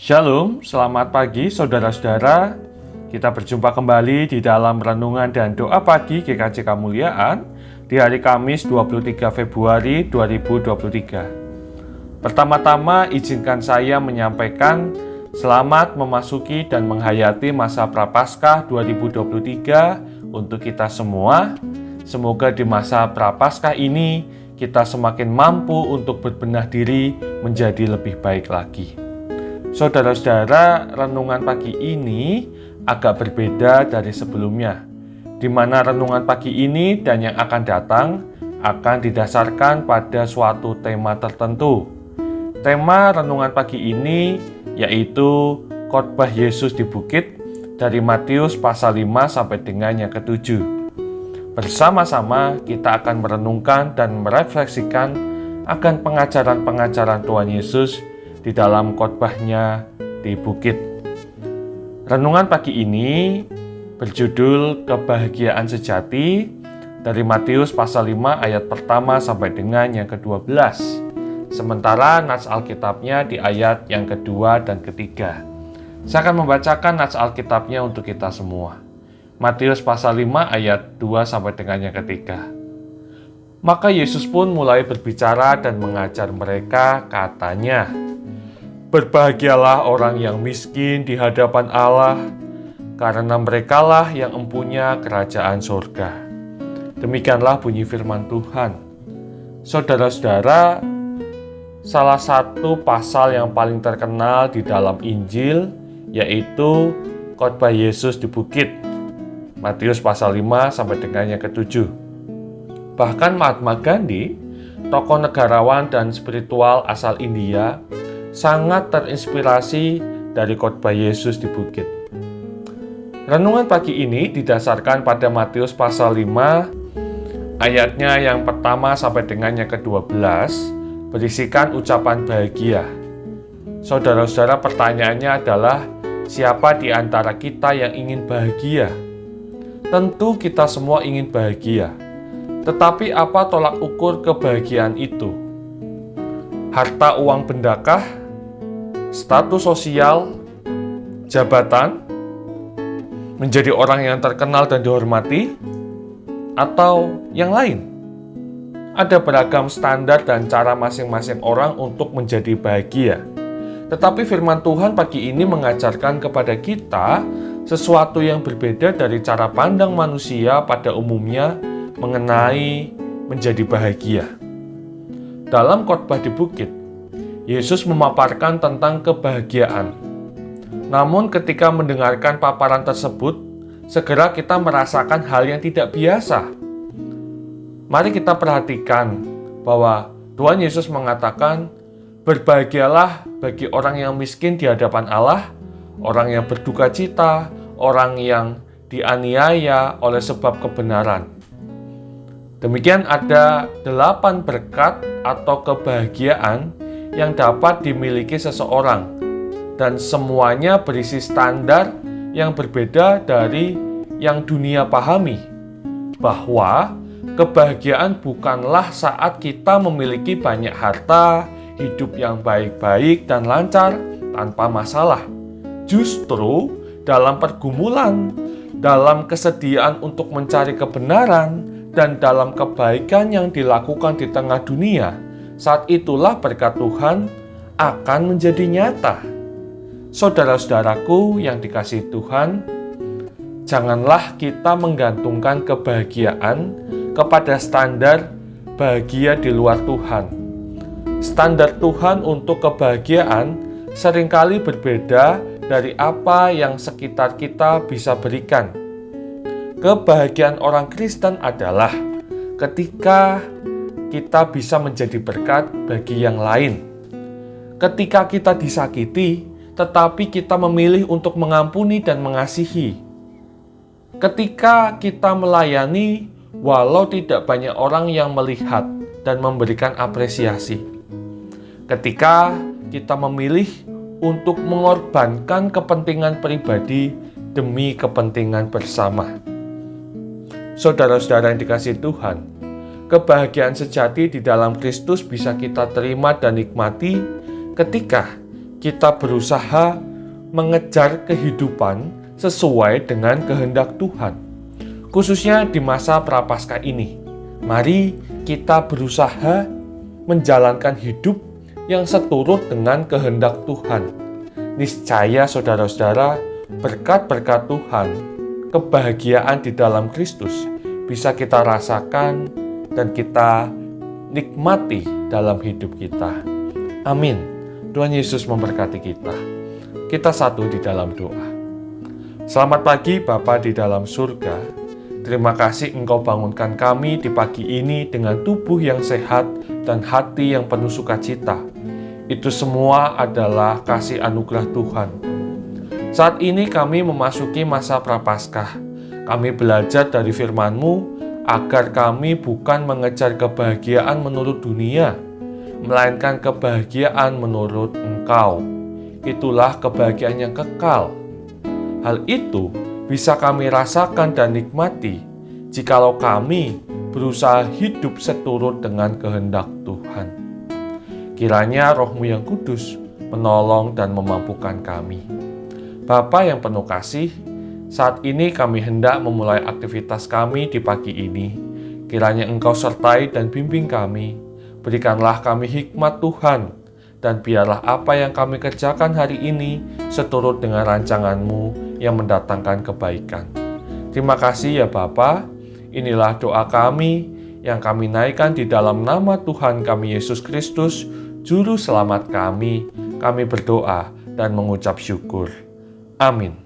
Shalom, selamat pagi saudara-saudara. Kita berjumpa kembali di dalam renungan dan doa pagi GKJ Kemuliaan di hari Kamis 23 Februari 2023. Pertama-tama izinkan saya menyampaikan selamat memasuki dan menghayati masa Prapaskah 2023 untuk kita semua. Semoga di masa Prapaskah ini kita semakin mampu untuk berbenah diri menjadi lebih baik lagi. Saudara-saudara, renungan pagi ini agak berbeda dari sebelumnya, di mana renungan pagi ini dan yang akan datang akan didasarkan pada suatu tema tertentu. Tema renungan pagi ini yaitu khotbah Yesus di bukit dari Matius pasal 5 sampai dengan yang ke-7. Bersama-sama kita akan merenungkan dan merefleksikan akan pengajaran-pengajaran Tuhan Yesus di dalam khotbahnya di bukit. Renungan pagi ini berjudul Kebahagiaan Sejati dari Matius pasal 5 ayat pertama sampai dengan yang ke-12. Sementara nats Alkitabnya di ayat yang kedua dan ketiga. Saya akan membacakan nats Alkitabnya untuk kita semua. Matius pasal 5 ayat 2 sampai dengan yang ketiga. Maka Yesus pun mulai berbicara dan mengajar mereka, katanya, "Berbahagialah orang yang miskin di hadapan Allah, karena merekalah yang empunya kerajaan surga." Demikianlah bunyi firman Tuhan. Saudara-saudara, salah satu pasal yang paling terkenal di dalam Injil yaitu khotbah Yesus di bukit. Matius pasal 5 sampai dengan yang ke-7. Bahkan Mahatma Gandhi, tokoh negarawan dan spiritual asal India, sangat terinspirasi dari khotbah Yesus di bukit. Renungan pagi ini didasarkan pada Matius pasal 5 ayatnya yang pertama sampai dengan yang ke-12 berisikan ucapan bahagia. Saudara-saudara, pertanyaannya adalah siapa di antara kita yang ingin bahagia? Tentu kita semua ingin bahagia. Tetapi apa tolak ukur kebahagiaan itu? Harta uang bendakah? Status sosial, jabatan, menjadi orang yang terkenal dan dihormati, atau yang lain? Ada beragam standar dan cara masing-masing orang untuk menjadi bahagia. Tetapi firman Tuhan pagi ini mengajarkan kepada kita sesuatu yang berbeda dari cara pandang manusia pada umumnya mengenai menjadi bahagia. Dalam khotbah di bukit, Yesus memaparkan tentang kebahagiaan. Namun ketika mendengarkan paparan tersebut, segera kita merasakan hal yang tidak biasa. Mari kita perhatikan bahwa Tuhan Yesus mengatakan, "Berbahagialah bagi orang yang miskin di hadapan Allah, orang yang berduka cita, orang yang dianiaya oleh sebab kebenaran." Demikian ada 8 berkat atau kebahagiaan yang dapat dimiliki seseorang, dan semuanya berisi standar yang berbeda dari yang dunia pahami, bahwa kebahagiaan bukanlah saat kita memiliki banyak harta, hidup yang baik-baik dan lancar tanpa masalah. Justru dalam pergumulan, dalam kesediaan untuk mencari kebenaran, dan dalam kebaikan yang dilakukan di tengah dunia, saat itulah berkat Tuhan akan menjadi nyata. Saudara-saudaraku yang dikasihi Tuhan, janganlah kita menggantungkan kebahagiaan kepada standar bahagia di luar Tuhan. Standar Tuhan untuk kebahagiaan seringkali berbeda dari apa yang sekitar kita bisa berikan. Kebahagiaan orang Kristen adalah ketika kita bisa menjadi berkat bagi yang lain. Ketika kita disakiti, tetapi kita memilih untuk mengampuni dan mengasihi. Ketika kita melayani, walau tidak banyak orang yang melihat dan memberikan apresiasi. Ketika kita memilih untuk mengorbankan kepentingan pribadi demi kepentingan bersama. Saudara-saudara yang dikasihi Tuhan, kebahagiaan sejati di dalam Kristus bisa kita terima dan nikmati ketika kita berusaha mengejar kehidupan sesuai dengan kehendak Tuhan. Khususnya di masa Prapaskah ini, mari kita berusaha menjalankan hidup yang seturut dengan kehendak Tuhan. Niscaya saudara-saudara, berkat-berkat Tuhan, kebahagiaan di dalam Kristus bisa kita rasakan dan kita nikmati dalam hidup kita. Amin. Tuhan Yesus memberkati kita. Kita satu di dalam doa. Selamat pagi Bapa di dalam surga. Terima kasih Engkau bangunkan kami di pagi ini dengan tubuh yang sehat dan hati yang penuh sukacita. Itu semua adalah kasih anugerah Tuhan. Saat ini kami memasuki masa Prapaskah. Kami belajar dari firman-Mu agar kami bukan mengejar kebahagiaan menurut dunia, melainkan kebahagiaan menurut Engkau. Itulah kebahagiaan yang kekal. Hal itu bisa kami rasakan dan nikmati jikalau kami berusaha hidup seturut dengan kehendak Tuhan. Kiranya Roh-Mu yang kudus menolong dan memampukan kami. Bapa yang penuh kasih, saat ini kami hendak memulai aktivitas kami di pagi ini. Kiranya Engkau sertai dan bimbing kami. Berikanlah kami hikmat Tuhan, dan biarlah apa yang kami kerjakan hari ini seturut dengan rancangan-Mu yang mendatangkan kebaikan. Terima kasih ya Bapa. Inilah doa kami yang kami naikkan di dalam nama Tuhan kami Yesus Kristus, Juru Selamat kami. Kami berdoa dan mengucap syukur. Amin.